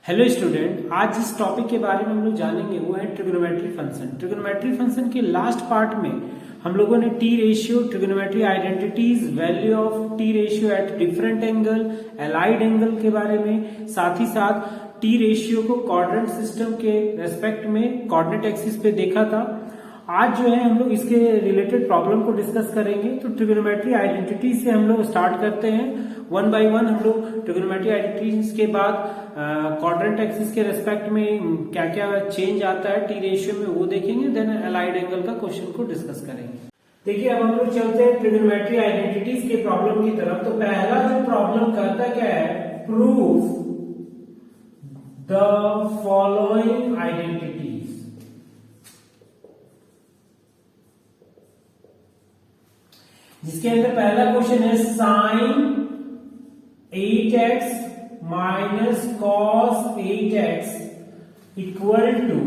Hello student, आज जिस topic के बारे में हम लोग जानेंगे वो है ट्रिग्नोमेट्री फंक्शन। ट्रिग्नोमेट्री फंक्शन के लास्ट पार्ट में हम लोगों ने T ratio, trigonometry identities, value of T ratio at different angle, allied angle के बारे में, साथ ही साथ टी रेशियो को कोऑर्डिनेट सिस्टम के रेस्पेक्ट में कोऑर्डिनेट एक्सिस पे देखा था। आज जो है हम लोग इसके रिलेटेड प्रॉब्लम को डिस्कस करेंगे। तो ट्रिग्नोमेट्री आइडेंटिटी से हम लोग स्टार्ट करते हैं। वन बाय वन हम लोग ट्रिग्नोमेट्री आइडेंटिटीज के बाद कोऑर्डिनेट एक्सिस के रेस्पेक्ट में क्या क्या चेंज आता है टी रेशियो में वो देखेंगे, देन अलाइड एंगल का क्वेश्चन को डिस्कस करेंगे। देखिए, अब हम लोग चलते हैं ट्रिग्नोमेट्री आइडेंटिटीज के प्रॉब्लम की तरफ। तो पहला जो प्रॉब्लम करता क्या है, प्रूफ द फॉलोइंग आइडेंटिटीज। जिसके अंदर पहला क्वेश्चन है sine 8x minus cos 8x equal to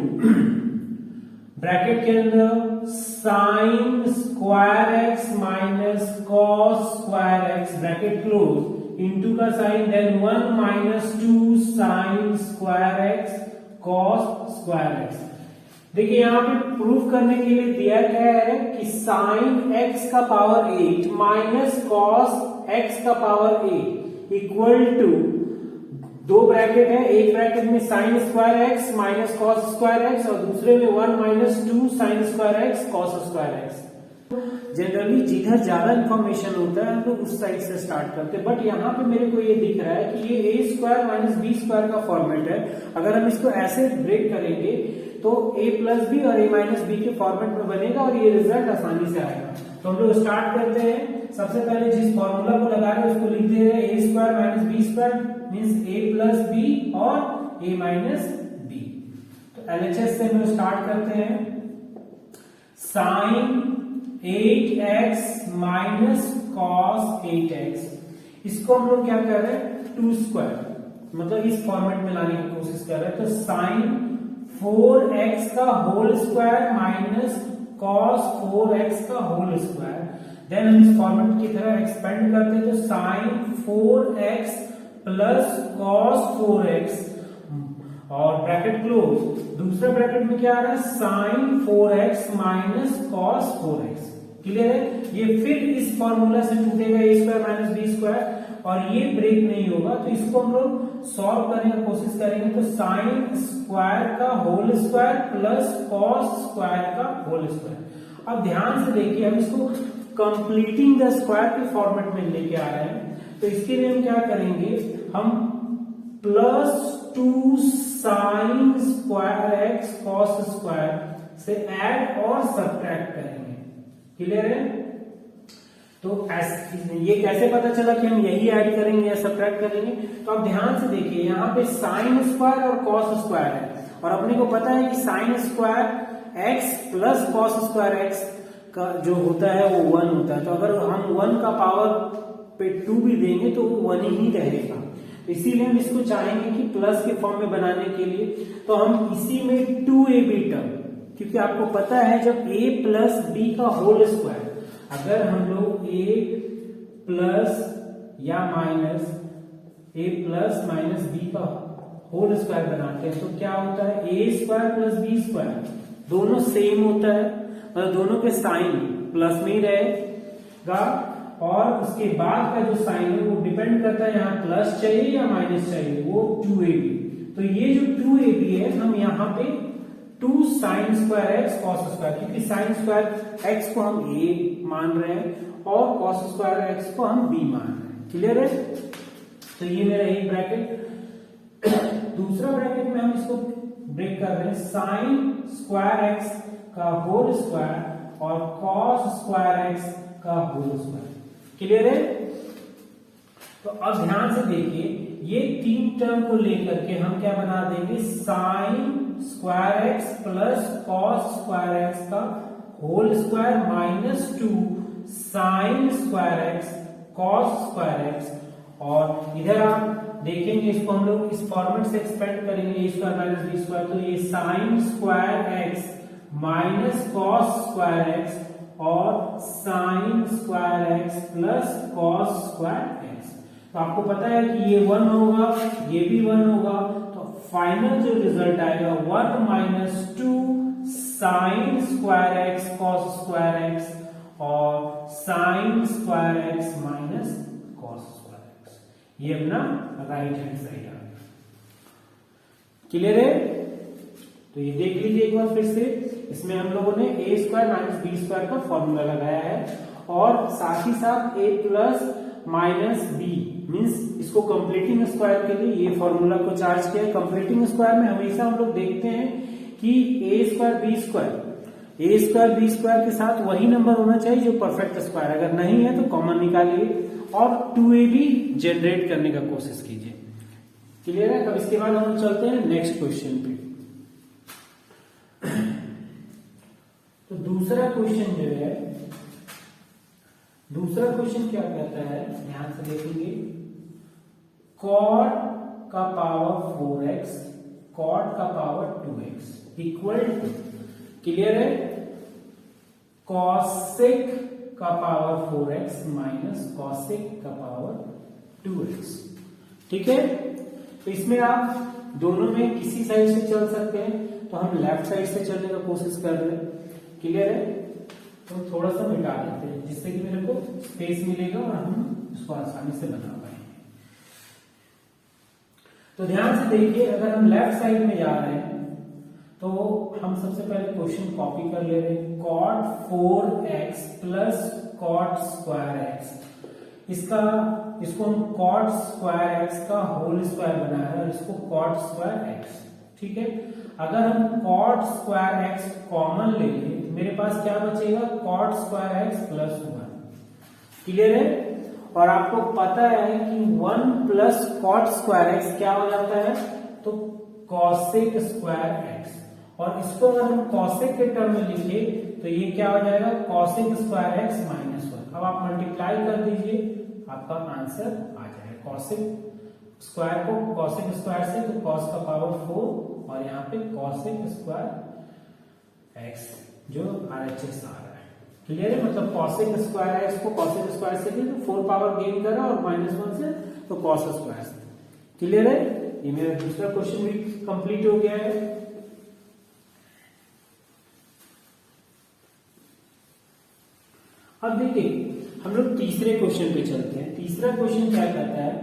bracket के अंदर sine square x minus cos square x bracket close into का sine, then 1 minus 2 sine square x cos square x। देखिए यहाँ पे प्रूफ करने के लिए दिया गया है कि साइन x का पावर 8 माइनस कॉस x का पावर 8 इक्वल टू, दो ब्रैकेट है, एक ब्रैकेट में sign square x minus cos square x और दूसरे में 1 minus 2 sine square x cos square x। Generally जिधर ज्यादा इंफॉर्मेशन होता है हम लोग उस साइड से स्टार्ट करते हैं, बट यहाँ पे मेरे को ये दिख रहा है कि ये a square minus B square का फॉर्मेट है। अगर हम इसको ऐसे ब्रेक करेंगे तो a प्लस बी और a माइनस बी के फॉर्मेट में बनेगा और ये रिजल्ट आसानी से आएगा। तो हम लोग स्टार्ट करते हैं। सबसे पहले जिस फॉर्मूला को लगा रहे हैं उसको लिख दे रहे हैं a square minus B square means a plus B और a माइनस बी। तो LHS से हम लोग स्टार्ट करते हैं। Sign 8x minus cos 8x, इसको हम लोग क्या कर रहे हैं, 2 स्क्वायर, मतलब इस फॉर्मेट में लाने की कोशिश कर रहे हैं। तो साइन 4x का whole square minus cos 4x का होल स्क्वायर, देन हम इस फॉर्मेट की तरह एक्सपेंड करते हैं। तो sign 4x plus cos 4x और ब्रैकेट क्लोज, दूसरा ब्रैकेट में क्या आ रहा है, sign 4x minus cos 4x। Clear है? ये फिर इस फॉर्मूला से टूटेगा a square minus B square और ये ब्रेक नहीं होगा, तो इसको हम लोग सॉल्व करने की कोशिश करेंगे। तो साइन स्क्वायर का whole square plus cos square का होल स्क्वायर। अब ध्यान से देखिए, हम इसको कंप्लीटिंग द स्क्वायर के फॉर्मेट में लेके आ रहे हैं। तो इसके लिए हम क्या करेंगे, हम plus 2 sine square x cos square से ऐड और सब्ट्रैक्ट करेंगे। क्लियर है? तो ये कैसे पता चला कि हम यही ऐड करेंगे या सब्ट्रैक्ट करेंगे? तो आप ध्यान से देखिए, यहाँ पे साइन स्क्वायर और कॉस स्क्वायर है और अपने को पता है कि sign square x plus cos square x का जो होता है वो 1 होता है। तो अगर हम 1 का पावर पे 2 भी देंगे तो वो 1 ही रहेगा। तो इसीलिए हम इसको चाहेंगे कि प्लस के फॉर्म में बनाने के लिए, तो हम इसी में 2ab टर्म, क्योंकि आपको पता है जब a प्लस बी का होल स्क्वायर, अगर हम लोग a प्लस या minus a plus minus B का होल स्क्वायर बनाते हैं तो क्या होता है, a square plus B square दोनों सेम होता है, मतलब दोनों के साइन प्लस में ही रहेगा और उसके बाद का जो साइन है वो डिपेंड करता है यहाँ प्लस चाहिए या माइनस चाहिए, वो 2ab। तो ये जो 2ab है, हम यहाँ पे 2 sine square x cos square, क्योंकि साइन स्क्वायर एक्स को हम a मान रहे हैं और कॉस स्क्वायर एक्स को हम b मान रहे हैं। क्लियर है? तो ये मेरा एक ब्रैकेट। दूसरा ब्रैकेट में हम इसको ब्रेक कर रहे हैं, साइन स्क्वायर एक्स का होल स्क्वायर और कॉस स्क्वायर एक्स का होल स्क्वायर। क्लियर है? तो अब ध्यान से देखिए, ये 3 टर्म को लेकर के हम क्या बना देंगे, sine square x plus cos square x का whole square minus 2 sine square x cos square x. और इधर आप देखेंगे इसको हम लोग इस फॉर्मेट से एक्सपेंड करेंगे, a square minus B square, तो ये sine square x minus cos square x और sine square x plus cos square x. तो आपको पता है कि ये 1 होगा, ये भी 1 होगा, तो फाइनल जो रिजल्ट आएगा 1 minus 2 sine square x cos square x और sine square x minus cos square x. ये अपना राइट हैंड साइड आ गया। क्लियर है? तो ये देख लीजिए एक बार फिर से, इसमें हम लोगों ने ए स्क्वायर माइनस बी स्क्वायर का फॉर्मूला लगाया है और साथ ही साथ ए प्लस माइनस बी मीन्स इसको कंप्लीटिंग स्क्वायर के लिए ये फॉर्मूला को चार्ज किया है। कंप्लीटिंग स्क्वायर में हमेशा हम लोग देखते हैं कि ए स्क्वायर बी स्क्वायर के साथ वही नंबर होना चाहिए जो परफेक्ट स्क्वायर, अगर नहीं है तो कॉमन निकालिए और 2a भी जनरेट करने का कोशिश कीजिए। क्लियर है? अब इसके बाद हम चलते हैं नेक्स्ट क्वेश्चन पे। तो दूसरा क्वेश्चन जो है, दूसरा क्वेश्चन क्या कहता है, ध्यान से देखेंगे। कॉट का पावर 4x कॉट का power 2x equal to, clear है, कॉसेक का पावर 4x माइनस कॉसेक का पावर 2x। ठीक है? तो इसमें आप दोनों में किसी साइड से चल सकते हैं, तो हम लेफ्ट साइड से चलने का कोशिश कर रहे हैं। क्लियर है? तो थोड़ा सा मिटा देते हैं जिससे कि मेरे को स्पेस मिलेगा और हम इसको आसानी से बना पाएंगे। तो ध्यान से देखिए, अगर हम लेफ्ट साइड में जा रहे हैं तो हम सबसे पहले क्वेश्चन कॉपी कर ले रहे हैं। Cot 4x plus cot square X, इसको हम कॉट स्क्वायर एक्स का होल स्क्वायर बना रहे हैं और इसको कॉट स्क्वायर एक्स। ठीक है? अगर हम कॉट स्क्वायर एक्स कॉमन ले लें तो मेरे पास क्या बचेगा, cot square x plus 1। Clear है? और आपको पता है कि 1 प्लस कॉट स्क्वायर एक्स क्या हो जाता है, तो कॉसेक स्क्वायर एक्स। और इसको अगर हम कॉसेक के टर्म में लिखे तो ये क्या हो जाएगा, कॉसेक स्क्वायर एक्स माइनस 1। अब आप मल्टीप्लाई कर दीजिए, आपका आंसर आ जाएगा। कॉसेक स्क्वायर को कॉसेक स्क्वायर से, तो कॉस का पावर 4 और यहाँ पे कॉसेक स्क्वायर एक्स जो RHS आ रहा है। क्लियर है? मतलब कॉसेक स्क्वायर एक्स को कॉसेक स्क्वायर से भी तो 4 पावर गेन करा और माइनस 1 से तो कॉस स्क्वायर से। क्लियर है? ये मेरा दूसरा क्वेश्चन भी कंप्लीट हो गया है। अब देखिए हम लोग तीसरे क्वेश्चन पे चलते हैं। तीसरा क्वेश्चन क्या कहता है,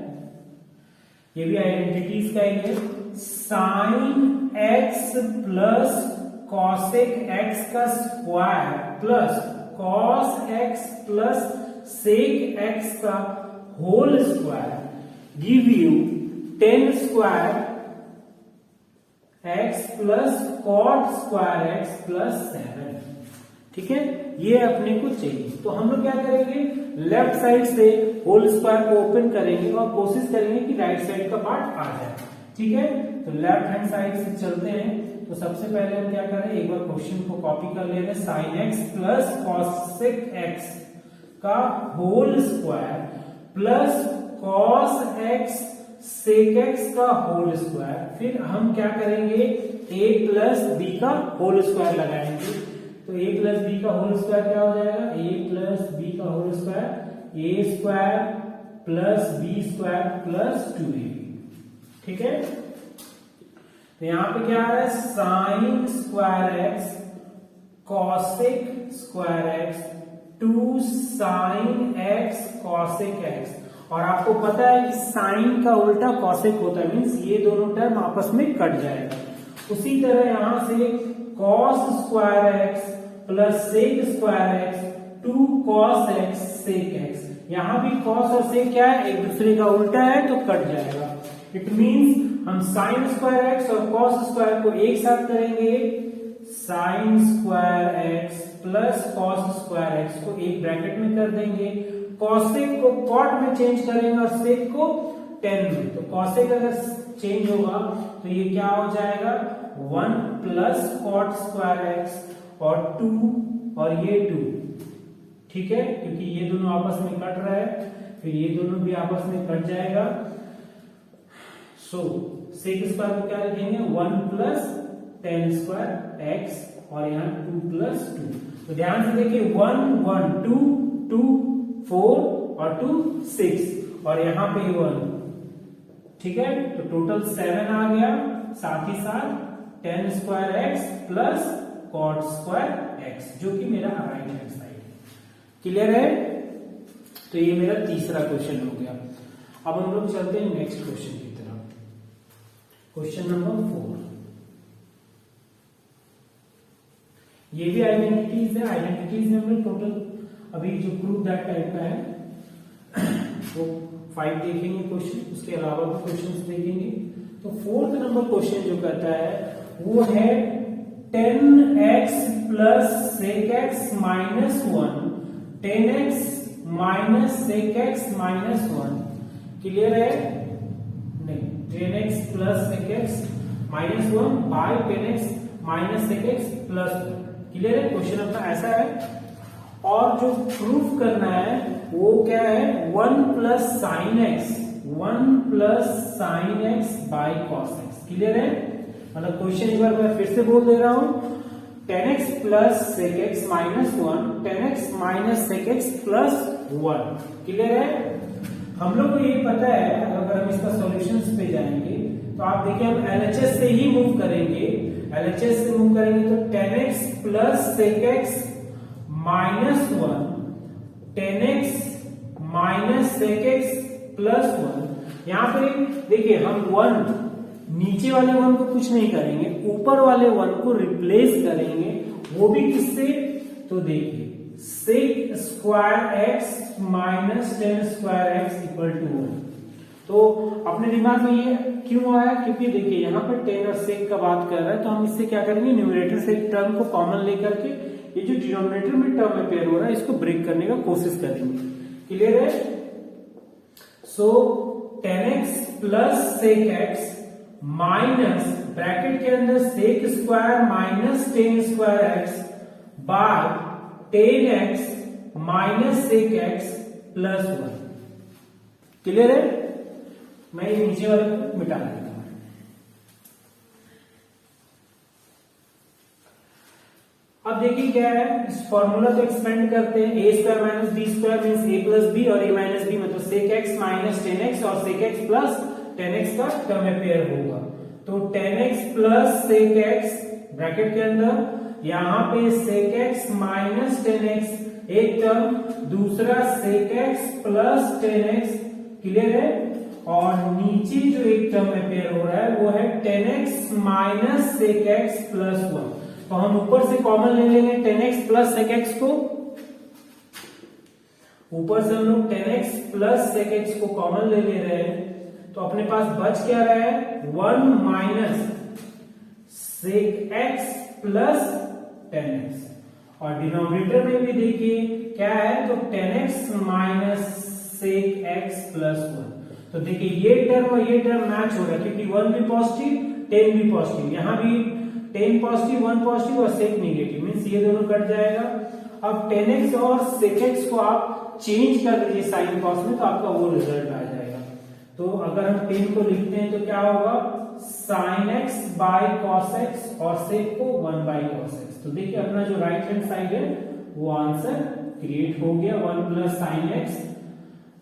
ये भी आइडेंटिटीज का ही है। Sine x plus cosec x का square plus cos x plus sec x का whole square give you 10 square x plus cot square x plus 7। ठीक है? ये अपने को चाहिए। तो हम लोग क्या करेंगे, लेफ्ट साइड से होल स्क्वायर को ओपन करेंगे और कोशिश करेंगे कि राइट साइड का पार्ट आ जाए। ठीक है? तो लेफ्ट हैंड साइड से चलते हैं। तो सबसे पहले हम क्या करें, एक बार क्वेश्चन को कॉपी कर ले रहे हैं। Sine x plus cosec x का whole square plus cos x sec x का होल स्क्वायर। फिर हम क्या करेंगे, a प्लस बी का होल स्क्वायर लगाएंगे। तो a प्लस बी का होल स्क्वायर क्या हो जाएगा, a प्लस बी का whole square a square plus B square plus 2ab। ठीक है? तो यहां पे क्या आ रहा है, sign square x cosec square X 2 sine x cosec x. और आपको पता है कि साइन का उल्टा कॉसेक होता है, मीन्स ये दोनों टर्म आपस में कट जाएगा। उसी तरह यहां से cos square x plus sec square X 2 cos x sec X. यहां भी कॉस और सेक क्या है, एक दूसरे का उल्टा है तो कट जाएगा। इट मीन्स हम साइन स्क्वायर एक्स और कॉस स्क्वायर को एक साथ करेंगे, sign square x plus cos square x को एक ब्रैकेट में कर देंगे, कॉसेक को कॉट में चेंज करेंगे और सेक को टेन में। तो कॉसेक अगर चेंज होगा तो ये क्या हो जाएगा, 1 प्लस कॉट स्क्वायर एक्स और 2 और ये 2। ठीक है? क्योंकि ये दोनों आपस में कट रहा है, फिर ये दोनों भी आपस में कट जाएगा। सो सेक स्क्वायर को क्या लिखेंगे, 1 प्लस टेन स्क्वायर एक्स और यहाँ 2 प्लस 2। तो ध्यान से देखिए 1 1 2 2 4 और 2 6 और यहाँ पे 1, ठीक है। तो टोटल 7 आ गया, साथ ही साथ tan square x plus cot square x, जो कि मेरा राइट हैंड साइड है। क्लियर है? तो ये मेरा तीसरा क्वेश्चन हो गया। अब हम लोग चलते हैं नेक्स्ट क्वेश्चन की तरफ। क्वेश्चन नंबर 4, ये भी आइडेंटिटीज है। आइडेंटिटीज में हम लोग टोटल अभी जो प्रूव दैट टाइप का है वो 5 देखेंगे क्वेश्चन, उसके अलावा भी क्वेश्चन देखेंगे। तो 4th नंबर क्वेश्चन जो करता है वो है 10x plus sec x minus 1, 10x minus sec x minus 1। Clear है? नहीं, 10x plus sec x minus 1 by 10x minus sec x plus 1। Clear है? क्वेश्चन अपना ऐसा है। और जो प्रूफ करना है वो क्या है, 1 plus sine x, 1 plus sine x by cos x. Clear है? मतलब क्वेश्चन एक बार मैं फिर से बोल दे रहा हूं, 10x plus sec X minus 1, 10x minus sec X plus 1। Clear है? हम लोग को ये पता है, अगर हम इसका सॉल्यूशंस पे जाएंगे तो आप देखिए हम LHS से ही मूव करेंगे। LHS से मूव करेंगे तो 10x plus sec X minus 1, 10x minus sec X plus 1। यहां पे देखिए हम 1 नीचे वाले 1 को कुछ नहीं करेंगे, ऊपर वाले 1 को रिप्लेस करेंगे। वो भी किससे? तो देखिए sec square x minus 10 square X equal to 1। तो अपने दिमाग में ये क्यों आया? क्योंकि देखिए यहाँ पर 10 और सेक का बात कर रहा है, तो हम इससे क्या करेंगे, न्यूमरेटर से एक टर्म को कॉमन लेकर के ये जो डिनोमिनेटर में टर्म अपेयर हो रहा है इसको ब्रेक करने का कोशिश करेंगे। क्लियर है? So 10x plus sec X minus bracket के अंदर sec square minus 10 square X by 10x minus sec X plus 1। Clear है? मैं ये नीचे वाले को मिटा देता हूं। अब देखिए क्या है, इस फॉर्मूला को एक्सपेंड करते हैं। A square minus B square means a plus B और ए माइनस बी मतलब सेक एक्स माइनस 10x और सेक एक्स प्लस 10x का टर्म पेयर होगा। तो 10x plus sec x bracket के अंदर, यहां पे सेक एक्स माइनस 10x एक टर्म, दूसरा सेक एक्स प्लस 10x। क्लियर है? और नीचे जो एक टर्म अपेयर हो रहा है वो है 10x minus sec X plus 1। तो हम ऊपर से कॉमन ले लेंगे 10x प्लस सेक एक्स को, ऊपर से हम लोग 10x प्लस सेक एक्स को कॉमन ले ले रहे हैं। तो अपने पास बच क्या रहा है, 1 minus sec X plus 10x। और डिनोमिनेटर में भी देखिए क्या है, तो 10x minus sec X plus 1। तो देखिए ये टर्म और ये टर्म मैच हो रहा है क्योंकि 1 भी पॉजिटिव 10 भी पॉजिटिव, यहां भी 10 पॉजिटिव 1 पॉजिटिव और सेक नेगेटिव, मींस ये दोनों कट जाएगा। अब 10x और सेक एक्स को आप चेंज कर दीजिए साइन कॉस में, तो आपका वो रिजल्ट आ जाएगा। तो अगर हम 10 को लिखते हैं तो क्या होगा, sign X by cos x और सेक को 1 बाय कॉस एक्स। तो देखिए अपना जो राइट हैंड साइड है वो आंसर क्रिएट हो गया, 1 plus sine X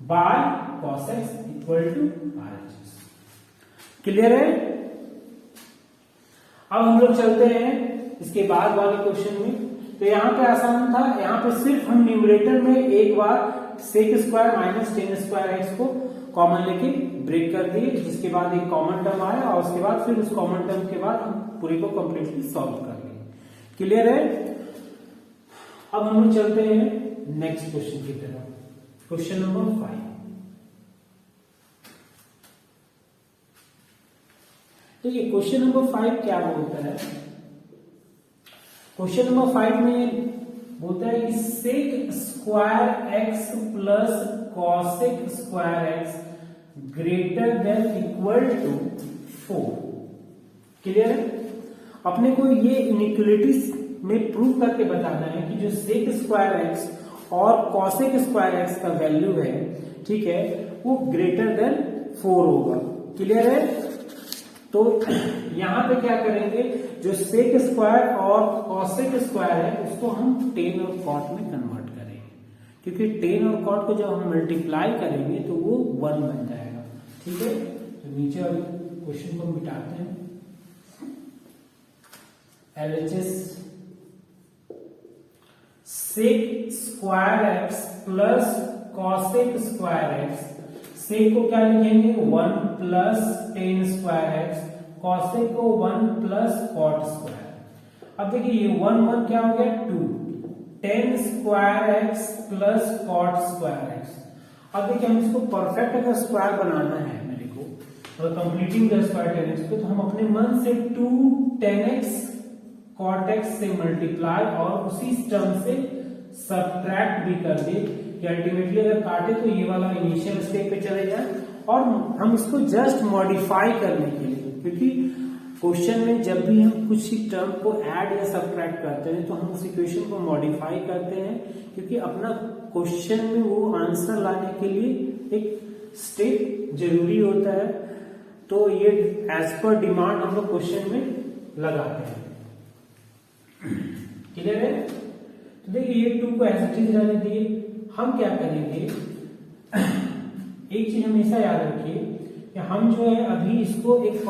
by cos X equal to RHS। Clear है? अब हम लोग चलते हैं इसके बाद वाले क्वेश्चन में। तो यहां पे आसान था, यहां पे सिर्फ हम न्यूमरेटर में एक बार sec square minus 10 square x को कॉमन लेके ब्रेक कर दिए, जिसके बाद एक कॉमन टर्म आया और उसके बाद फिर उस कॉमन टर्म के बाद हम पूरे को कंप्लीटली सॉल्व कर लिए। क्लियर है? अब हम लोग चलते हैं नेक्स्ट क्वेश्चन की तरफ, क्वेश्चन नंबर 5। तो ये क्वेश्चन नंबर 5 क्या बोलता है, क्वेश्चन नंबर 5 में बोलता है कि sec square x plus cosec square X greater than equal to 4। Clear है? अपने को ये इनइक्वालिटीज में प्रूव करके बताना है कि जो सेक स्क्वायर एक्स और कॉसेक स्क्वायर एक्स का वैल्यू है, ठीक है, वो ग्रेटर देन 4 होगा। क्लियर है? तो यहां पे क्या करेंगे, जो सेक स्क्वायर और कॉसेक स्क्वायर है उसको हम टेन और कॉट में कन्वर्ट करेंगे। क्योंकि टेन और कॉट को जब हम मल्टीप्लाई करेंगे तो वो 1 बन जाएगा। ठीक है, तो नीचे वाले क्वेश्चन को मिटाते हैं। LHS sec square x plus cosec square x, sec को क्या लिखेंगे 1 plus tan square x, cosec को 1 प्लस कॉट स्क्वायर। अब देखिए ये 1 1 क्या हो गया 2, tan square x plus cot square X. अब देखिए हम इसको परफेक्ट अगर स्क्वायर बनाना है मेरे को और completing the square ten x को, तो हम अपने मन से 2 10x कॉट एक्स से मल्टीप्लाई और उसी टर्म से सब्ट्रैक्ट भी कर दे कि अल्टीमेटली अगर काटे तो ये वाला इनिशियल स्टेप पे चले जाए। और हम इसको जस्ट मॉडिफाई करने के लिए, क्योंकि क्वेश्चन में जब भी हम कुछ ही टर्म को ऐड या सब्ट्रैक्ट करते हैं तो हम उस इक्वेशन को मॉडिफाई करते हैं, क्योंकि अपना क्वेश्चन में वो आंसर लाने के लिए एक स्टेप जरूरी होता है। तो ये एज पर डिमांड हम लोग क्वेश्चन में लगाते हैं। क्लियर है? तो देखिए ये 2 को ऐसा चीज रहने दिए, हम क्या करेंगे एक चीज हमेशा याद रखिए कि हम जो है अभी इसको एक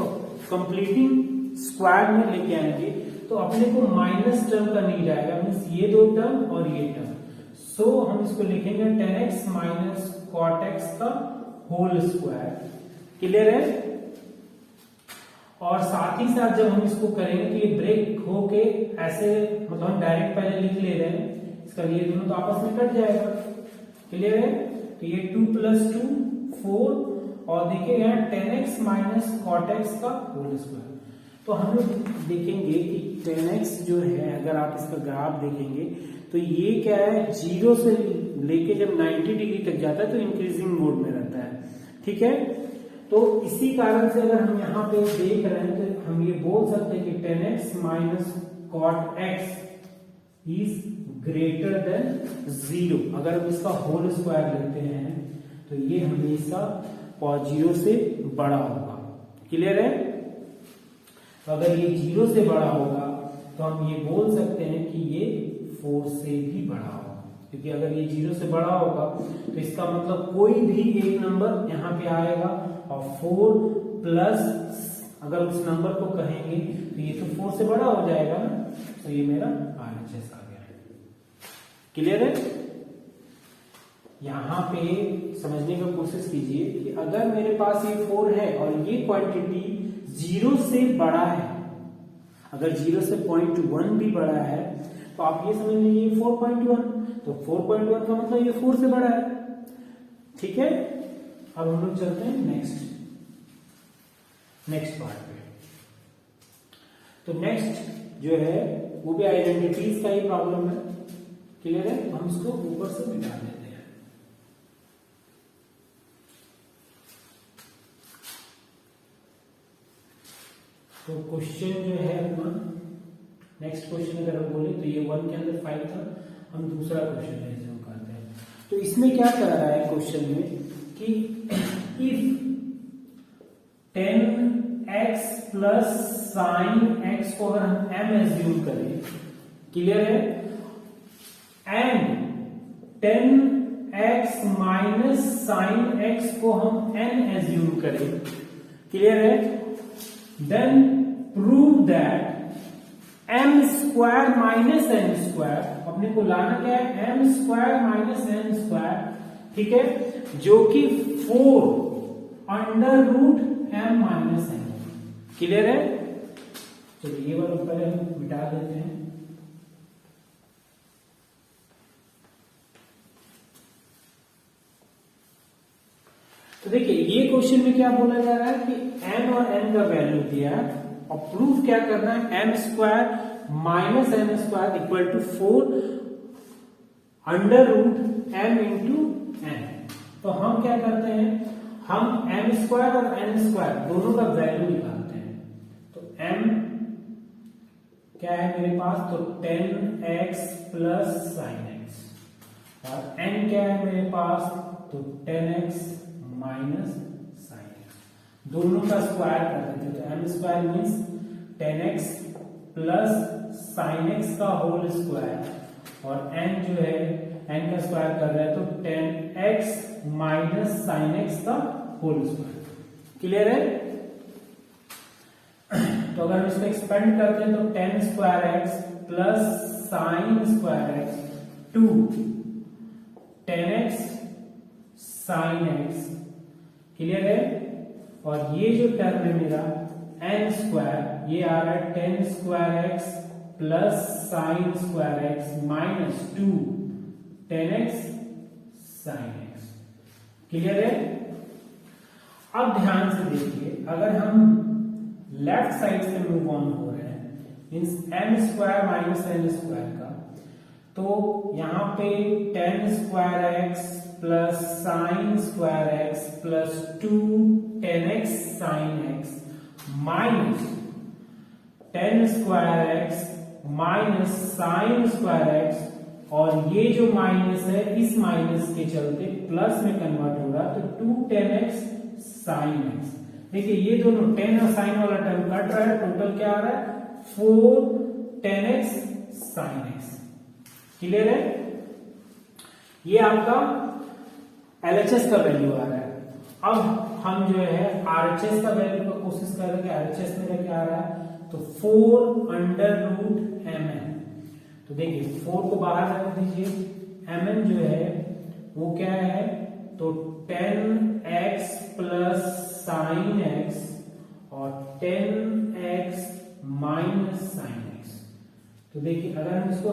कंप्लीटिंग स्क्वायर में लेके आएंगे, तो अपने को माइनस टर्म का नहीं जाएगा, मीन्स ये 2 टर्म और ये टर्म। सो हम इसको लिखेंगे 10x माइनस कॉट एक्स का होल स्क्वायर। क्लियर है? और साथ ही साथ जब हम इसको करेंगे तो ये ब्रेक होके ऐसे, मतलब हम डायरेक्ट पहले लिख ले रहे हैं, इसका ये दोनों तो आपस में कट जाएगा। क्लियर है? तो ये 2 + 2 4 और देखिए यहाँ 10x माइनस कॉट एक्स का होल स्क्वायर। तो हम लोग देखेंगे कि 10x जो है, अगर आप इसका ग्राफ देखेंगे तो ये क्या है 0 से लेके जब 90 डिग्री तक जाता है तो इंक्रीजिंग मोड में रहता है। ठीक है, तो इसी कारण से अगर हम यहाँ पे देख रहे हैं तो हम ये बोल सकते हैं कि 10x minus cot X is greater than 0। अगर हम इसका होल स्क्वायर लेते हैं तो ये हमेशा 0 से बड़ा होगा। क्लियर है? तो अगर ये 0 से बड़ा होगा तो हम ये बोल सकते हैं कि ये 4 से भी बड़ा होगा, क्योंकि अगर ये 0 से बड़ा होगा तो इसका मतलब कोई भी एक नंबर यहाँ पे आएगा और 4 प्लस अगर उस नंबर को कहेंगे तो ये तो 4 से बड़ा हो जाएगा ना। तो ये मेरा RHS आ गया है। क्लियर है? यहाँ पे समझने का कोशिश कीजिए कि अगर मेरे पास ये 4 है और ये क्वांटिटी 0 से बड़ा है, अगर 0 से 0.1 भी बड़ा है तो आप ये समझ लीजिए 4.1, तो 4.1 का मतलब ये 4 से बड़ा है। ठीक है, अब हम लोग चलते हैं नेक्स्ट पार्ट पे। तो नेक्स्ट जो है वो भी आइडेंटिटीज का ही प्रॉब्लम है। क्लियर है? हम इसको ऊपर से मिटा देते हैं। तो क्वेश्चन जो है अपना नेक्स्ट क्वेश्चन अगर हम बोले तो ये 1 के अंदर 5 था, हम दूसरा क्वेश्चन रेज्यूम करते हैं। तो इसमें क्या कर रहा है क्वेश्चन में कि if 10x plus sine x को अगर हम m एज्यूम करें, क्लियर है, and 10x minus sine x को हम n एज्यूम करें, क्लियर है, then prove that m square minus n square, अपने को लाना क्या है m square minus n square, ठीक है, जो कि 4 under root m minus n। Clear है? चलिए ये वाला पहले हम मिटा देते हैं। तो देखिए ये क्वेश्चन में क्या बोला जा रहा है कि m और n का वैल्यू दिया है और प्रूफ क्या करना है, m square minus n square equal to 4 under root m into n। तो हम क्या करते हैं, हम m स्क्वायर और n स्क्वायर दोनों का वैल्यू निकालते हैं। तो m क्या है मेरे पास, तो 10x प्लस साइन x, और n क्या है मेरे पास, तो 10x माइनस साइन x, दोनों का स्क्वायर कर देते हैं। तो m square means 10x plus sine x का होल स्क्वायर, और n जो है n का स्क्वायर कर रहे हैं तो 10x माइनस साइन एक्स का होल स्क्वायर। क्लियर है? तो अगर हम इसको एक्सपेंड करते हैं तो 10 square x plus sine square X to 10x sine X. Clear है? और ये जो टर्म है मेरा n स्क्वायर, ये आ रहा है 10 square x plus sine square x minus 2 10x sine X. Clear है? अब ध्यान से देखिए, अगर हम लेफ्ट साइड से मूव ऑन हो रहे हैं means m square minus n square का, तो यहां पे 10 square x plus sine square x plus 2 10x sine x minus 10 square x minus sign square x, और ये जो माइनस है इस माइनस के चलते प्लस में कन्वर्ट हो रहा है तो 2 10x साइन एक्स। देखिए ये दोनों 10 और साइन वाला टर्म कट रहा है, टोटल क्या आ रहा है 4 10x साइन एक्स। क्लियर है? ये आपका LHS का वैल्यू आ रहा है। अब हम जो है RHS का वैल्यू का कोशिश कर रहे हैं। RHS मेरा क्या आ रहा है तो 4 अंडर रूट mn। तो देखिए 4 को बाहर रख दीजिए, mn जो है वो क्या है तो 10x प्लस साइन एक्स और 10x माइनस साइन एक्स। तो देखिए अगर हम इसको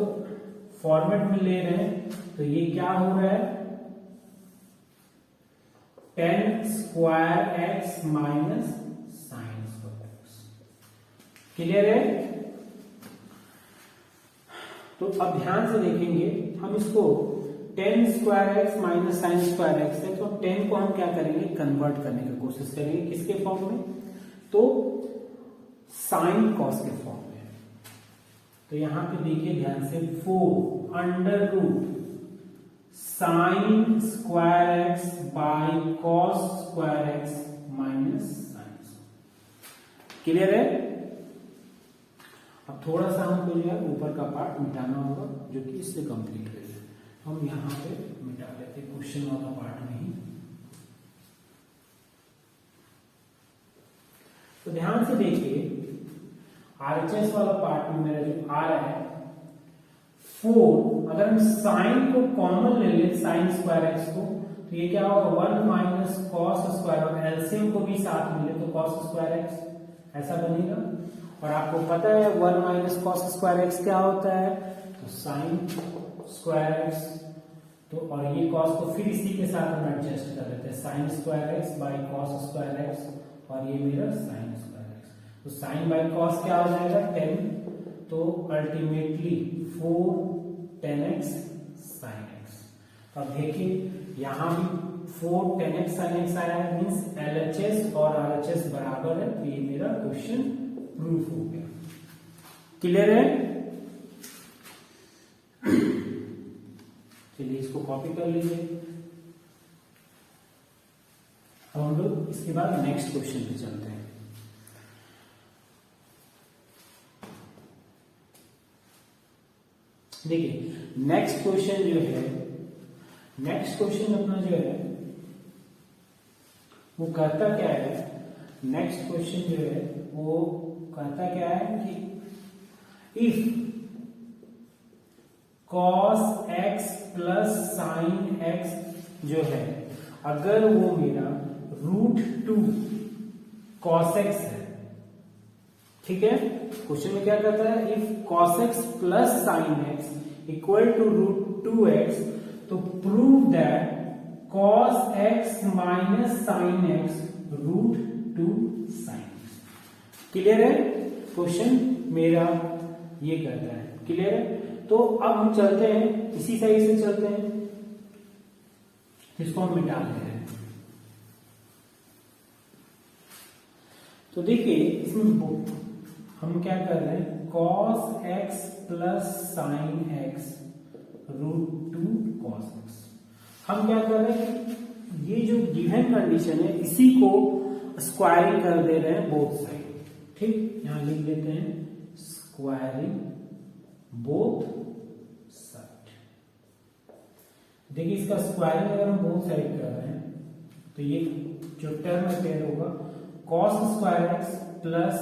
फॉर्मेट में ले रहे हैं तो ये क्या हो रहा है 10 square x minus sign square x. Clear है? तो अब ध्यान से देखेंगे, हम इसको 10 square x minus sign square x है, तो 10 को हम क्या करेंगे कन्वर्ट करने की कोशिश करेंगे। किसके फॉर्म में? तो साइन कॉस के फॉर्म में। तो यहां पे देखिए ध्यान से 4 under root sine square X by cos square x minus sine. Clear है? अब थोड़ा सा हमको जो है ऊपर का पार्ट मिटाना होगा जो कि इससे कंप्लीट हो जाए। हम यहां पे मिटा लेते क्वेश्चन वाला पार्ट नहीं। तो ध्यान से देखिए RHS वाला पार्ट में मेरा जो आ रहा है 4, अगर हम साइन को कॉमन ले लें साइन स्क्वायर एक्स को तो ये क्या होगा 1 माइनस कॉस स्क्वायर, और एलसीएम को भी साथ मिले तो कॉस स्क्वायर एक्स ऐसा बनेगा। और आपको पता है 1 माइनस कॉस स्क्वायर एक्स क्या होता है तो साइन स्क्वायर एक्स। तो और ये कॉस को फिर इसी के साथ हम एडजस्ट कर लेते हैं, sign square X by cos square x, और ये मेरा साइन स्क्वायर एक्स। तो साइन बाई कॉस क्या हो जाएगा 10, तो अल्टीमेटली 4 10x साइन एक्स। अब देखिए यहां भी 4 10x साइन एक्स आया है, मीन्स LHS और RHS बराबर है, तो ये मेरा क्वेश्चन प्रूफ हो गया। क्लियर है? चलिए इसको कॉपी कर लीजिए। हम लोग इसके बाद नेक्स्ट क्वेश्चन पे चलते हैं। देखिए नेक्स्ट क्वेश्चन जो है, नेक्स्ट क्वेश्चन अपना जो है वो कहता क्या है, नेक्स्ट क्वेश्चन जो है वो कहता क्या है कि if cos x plus sine x जो है अगर वो मेरा √2 cos x है, ठीक है। क्वेश्चन में क्या कहता है if cos x plus sine x equal to √2x, तो prove that cos x minus sine x √2 sine x। Clear है? क्वेश्चन मेरा ये कहता है। क्लियर है? तो अब हम चलते हैं इसी साइड से चलते हैं, इसको हम मिटा लेते हैं। तो देखिए इसमें हम क्या कर रहे हैं cos x plus sine x √2 cos x। हम क्या कर रहे हैं ये जो गिवन कंडीशन है इसी को स्क्वायरिंग कर दे रहे हैं बोथ साइड। ठीक, यहां लिख देते हैं स्क्वायरिंग बोथ साइड। देखिए इसका स्क्वायरिंग अगर हम बोथ साइड कर रहे हैं तो ये जो टर्म अपेयर होगा cos square x plus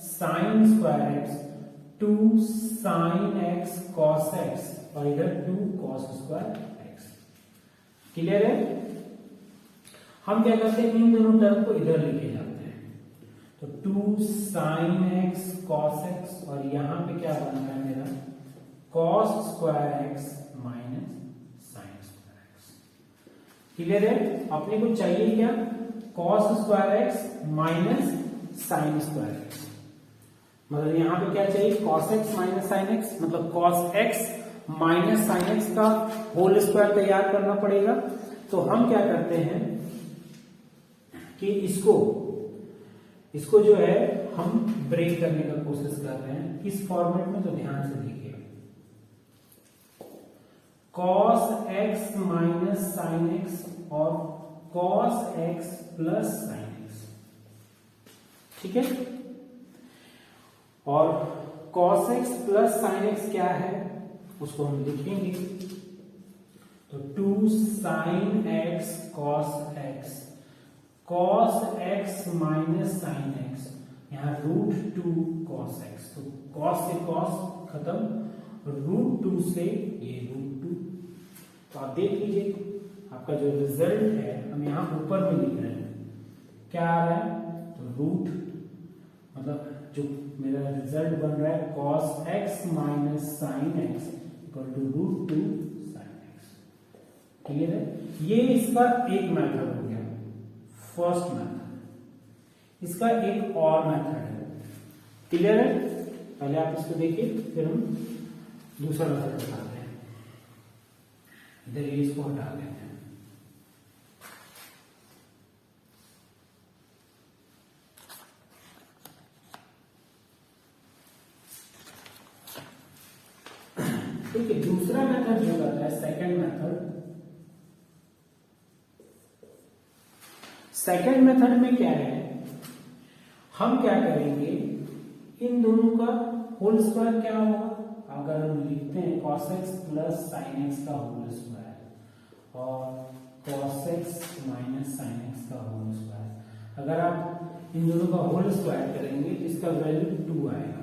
sine square X 2 sine x cos x और इधर 2 cos स्क्वायर एक्स। क्लियर है? हम क्या करते हैं, इन दोनों टर्म को इधर लेके जाते हैं तो 2 साइन एक्स cos एक्स और यहां पे क्या बन रहा है मेरा cos square x minus sign square x. Clear है? अपने को चाहिए क्या, cos square x minus sign square x. मतलब यहां पे क्या चाहिए, cos X minus sine x, मतलब cos X minus sine X का होल स्क्वायर तैयार करना पड़ेगा। तो हम क्या करते हैं कि इसको जो है हम ब्रेक करने का कोशिश कर रहे हैं। किस फॉर्मेट में, तो ध्यान से देखिए, cos X minus sine x और cos x plus sine x. ठीक है? और cos x plus sine x क्या है उसको हम लिखेंगे तो 2 sine x cos x cos X minus sine x, यहां √2 cos एक्स, तो cos से cos खत्म, √2 से ये √2। तो आप देख लीजिए आपका जो रिजल्ट है हम यहां ऊपर में लिख रहे हैं, क्या आ रहा है, तो रूट, मतलब जो मेरा रिजल्ट बन रहा है cos X minus sine X equal to √2 sine X. Clear है? ये इसका एक मेथड हो गया, फर्स्ट मेथड। इसका एक और मेथड है। क्लियर है? पहले आप इसको देखिए फिर हम दूसरा मेथड बताते हैं। इधर ये इसको हटा देते हैं। ठीक है, दूसरा मेथड जो करता है, सेकंड मेथड। सेकंड मेथड में क्या है, हम क्या करेंगे, इन दोनों का होल स्क्वायर क्या होगा, अगर हम लिखते हैं cos x plus sine X का होल स्क्वायर और cos X minus sine X का होल स्क्वायर, अगर आप इन दोनों का होल स्क्वायर करेंगे तो इसका वैल्यू 2 आएगा।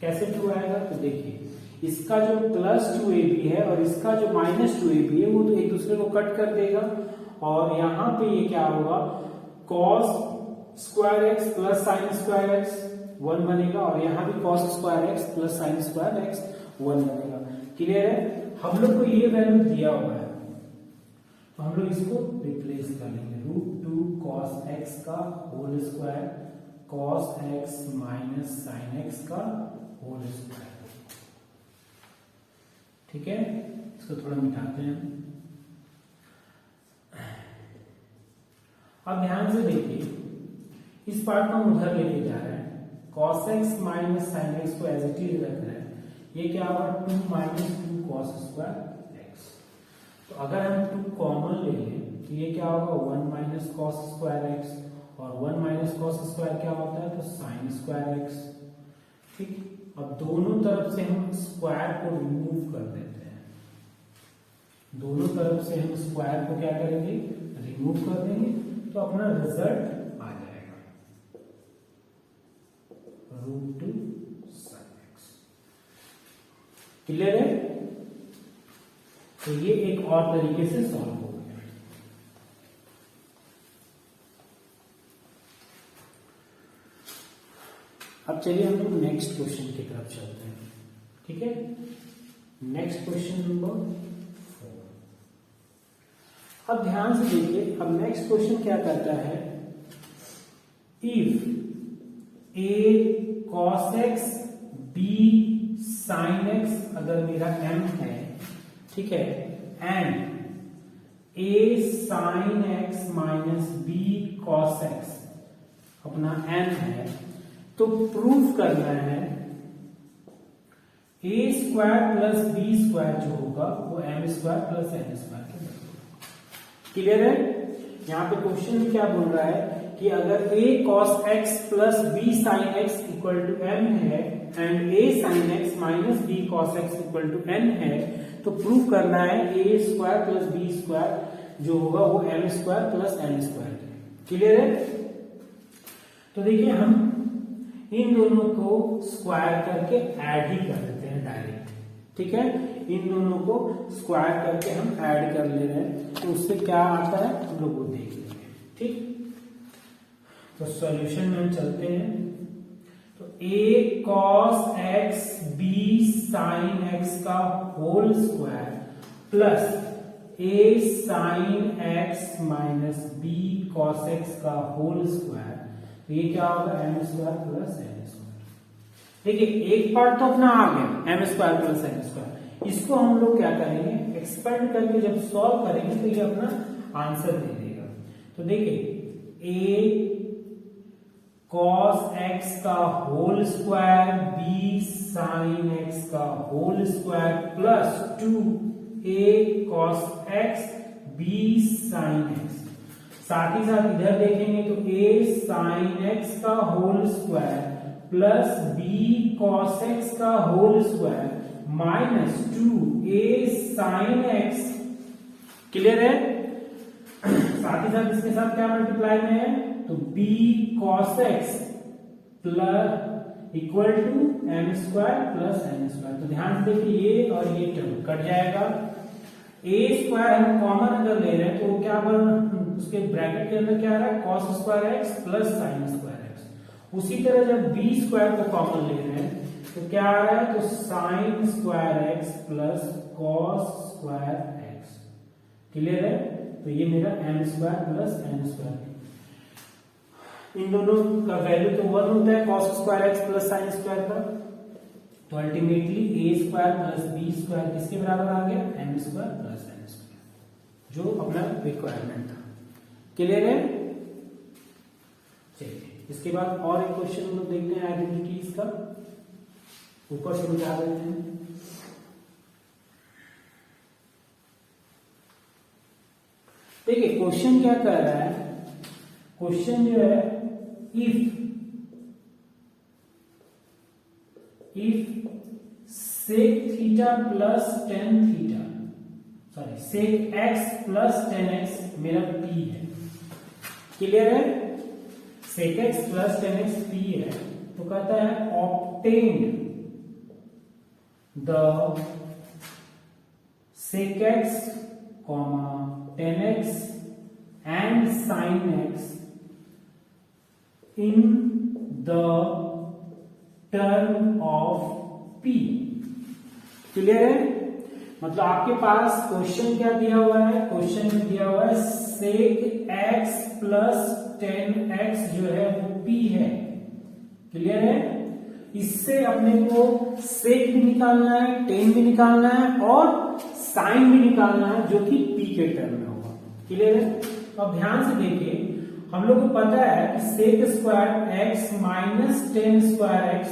कैसे 2 आएगा, तो देखिए इसका जो प्लस 2ab है और इसका जो माइनस 2ab है वो तो एक दूसरे को कट कर देगा और यहां पे ये क्या होगा, cos square x plus sine square x 1 बनेगा और यहां भी cos square x plus sine square x 1 बनेगा। क्लियर है? हम लोग को ये वैल्यू दिया हुआ है तो हम लोग इसको रिप्लेस कर लेंगे, √2 cos एक्स का whole square cos X minus sine X का होल स्क्वायर। ठीक है, इसको थोड़ा मिटाते हैं। अब ध्यान से देखिए, इस पार्ट को हम उधर लेके जा रहे हैं, cos X minus sine x को एज इट इज रख रहे हैं। ये क्या होगा, 2 माइनस 2 cos स्क्वायर एक्स। तो अगर हम 2 कॉमन ले लें तो ये क्या होगा, 1 माइनस cos स्क्वायर एक्स और 1 माइनस cos स्क्वायर क्या होता है, तो साइन स्क्वायर एक्स। ठीक, अब दोनों तरफ से हम स्क्वायर को रिमूव कर देते हैं, दोनों तरफ से हम स्क्वायर को क्या करेंगे, रिमूव कर देंगे, तो अपना रिजल्ट आ जाएगा √2 sin x। क्लियर है? तो ये एक और तरीके से सॉल्व हो गया। अब चलिए हम लोग नेक्स्ट क्वेश्चन की तरफ चलते हैं। ठीक है, नेक्स्ट क्वेश्चन नंबर 4। अब ध्यान से देखिए, अब नेक्स्ट क्वेश्चन क्या करता है, if a cos x b sin x अगर मेरा m है, ठीक है, and a sin x minus b cos x अपना m है, तो प्रूफ करना है a square plus b square जो होगा वो m square plus n square के बराबर। क्लियर है? यहाँ पे क्वेश्चन में क्या बोल रहा है कि अगर a cos x plus b sin x equal to m है and a sin x minus b cos x equal to n है, तो प्रूफ करना है A square plus B square जो होगा वो M square plus N square. Clear है? तो देखिए हम इन दोनों को स्क्वायर करके ऐड ही कर देते हैं डायरेक्ट। ठीक है, इन दोनों को स्क्वायर करके हम ऐड कर ले रहे हैं, तो उससे क्या आता है हम लोग वो देख लेंगे। ठीक, तो सॉल्यूशन में हम चलते हैं। तो a cos x b sin x का whole square plus a sin x minus b cos x का होल स्क्वायर, तो ये क्या होगा m square plus n square. देखिए एक पार्ट तो अपना आ गया m square plus n square, इसको हम लोग क्या करेंगे एक्सपेंड करके जब सॉल्व करेंगे तो ये अपना आंसर दे देगा। तो देखिए a cos x का whole square b sin x का whole square plus 2a cos x b sin x, साथ ही साथ इधर देखेंगे तो a sin x का whole square plus b cos x का whole square minus 2a sin x। Clear है? साथ ही साथ इसके साथ क्या मल्टीप्लाई में है तो b cos x plus equal to m square plus n square. तो ध्यान से देखिए ये और ये टर्म कट जाएगा। a स्क्वायर हम कॉमन अगर ले रहे हैं तो क्या बन उसके ब्रैकेट के अंदर क्या आ रहा है cos square x plus sin square x। उसी तरह जब b स्क्वायर को कॉमन ले रहे हैं तो क्या आ रहा है तो sin square x plus cos square x। Clear है? तो ये मेरा m square plus n square, इन दोनों का वैल्यू तो 1 होता है cos square x plus sin square का, तो ultimately a square plus b square किसके बराबर आ गया m square plus n square, जो अपना रिक्वायरमेंट था। क्लियर है? चलिए इसके बाद और एक क्वेश्चन हम लोग देखते हैं आइडेंटिटीज का, ऊपर से मिटा देते हैं। देखिए क्वेश्चन क्या कह रहा है, क्वेश्चन जो है if sec theta plus tan theta sorry sec x plus tan x मेरा p है। क्लियर है? sec x plus tan x p है, तो कहता है obtained the sec x, tan x and sin x in the term of p। Clear है? मतलब आपके पास क्वेश्चन क्या दिया हुआ है, क्वेश्चन में दिया हुआ है sec x plus tan x जो है वो p है। क्लियर है? इससे अपने को sec भी निकालना है, tan भी निकालना है और sin भी निकालना है जो कि p के टर्म में होगा। क्लियर है? तो अब ध्यान से देखिए, हम लोग को पता है कि sec square x minus tan square x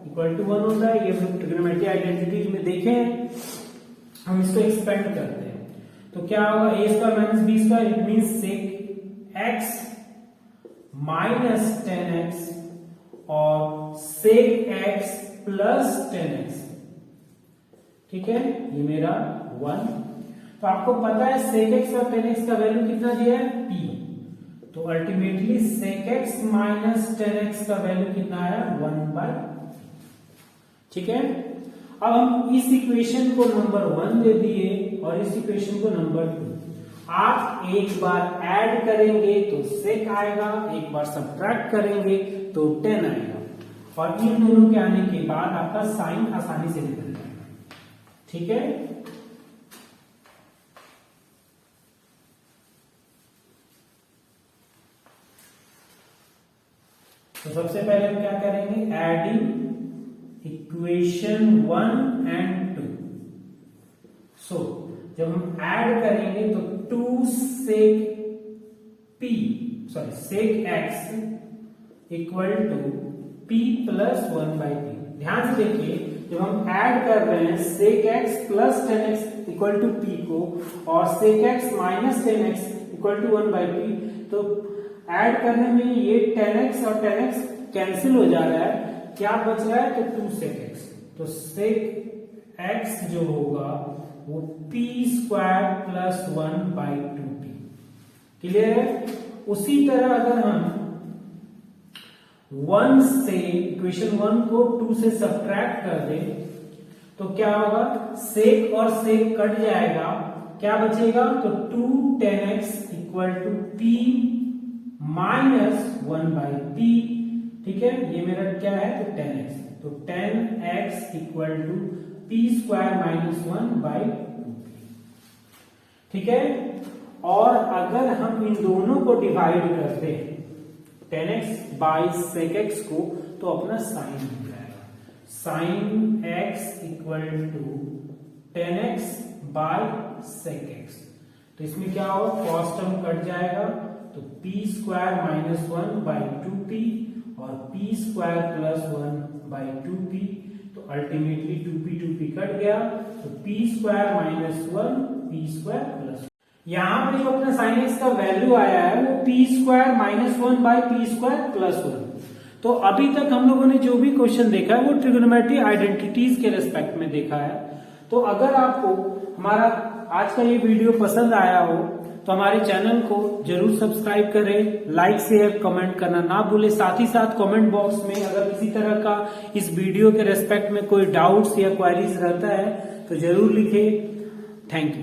equal to 1 होता है। ये हम लोग ट्रिग्नोमेट्री आइडेंटिटीज में देखे हैं। हम इसको एक्सपेंड करते हैं तो क्या होगा a square minus b square, it means sec x minus tan x और sec x plus tan x। ठीक है, ये मेरा 1। तो आपको पता है sec x और tan x का वैल्यू कितना दिया है p, तो ultimately sec x minus tan x का वैल्यू कितना आया 1/। ठीक है, अब हम इस इक्वेशन को नंबर 1 दे दिए और इस इक्वेशन को नंबर 2। आप एक बार ऐड करेंगे तो sec आएगा, एक बार सब्ट्रैक्ट करेंगे तो tan आएगा, और इन दोनों के आने के बाद आपका साइन आसानी से निकल जाएगा। ठीक है, तो सबसे पहले हम क्या करेंगे, एडिंग इक्वेशन 1 एंड 2। सो जब हम ऐड करेंगे तो 2 sec x equal to p plus 1/p। ध्यान से देखिए, जब हम ऐड कर रहे हैं sec x plus tan x equal to p को और sec x minus tan x equal to 1/p, तो ऐड करने में ये tan x और tan x कैंसिल हो जा रहा है, क्या बच रहा है तो 2 sec x। तो sec x जो होगा वो p square plus 1/2p। Clear है? उसी तरह अगर हम 1 से इक्वेशन 1 को 2 से सब्ट्रैक्ट कर दे तो क्या होगा, सेक और सेक कट जाएगा, क्या बचेगा, तो 2 10x equal to p minus 1/p। ठीक है, ये मेरा क्या है, तो 10x, तो 10x equal to p square minus 1/2p। ठीक है, और अगर हम इन दोनों को डिवाइड करते हैं 10x बाई sec x को, तो अपना साइन हो जाएगा, sine x equal to 10x by sec x। तो इसमें क्या हो, कॉस टर्म कट जाएगा, तो p स्क्वायर माइनस 1/2p और p स्क्वायर प्लस 1/2p, तो अल्टीमेटली 2p कट गया, तो p square minus 1 p square plus. यहां पे जो अपना साइन एक्स का वैल्यू आया है वो p square minus 1/p square plus 1। तो अभी तक हम लोगों ने जो भी क्वेश्चन देखा है वो ट्रिगोनोमेट्री आइडेंटिटीज के रेस्पेक्ट में देखा है। तो अगर आपको हमारा आज का ये वीडियो पसंद आया हो तो हमारे चैनल को जरूर सब्सक्राइब करें, लाइक शेयर कमेंट करना ना भूलें। साथ ही साथ कमेंट बॉक्स में अगर किसी तरह का इस वीडियो के रेस्पेक्ट में कोई डाउट्स या क्वेरीज रहता है तो जरूर लिखें। Thank you.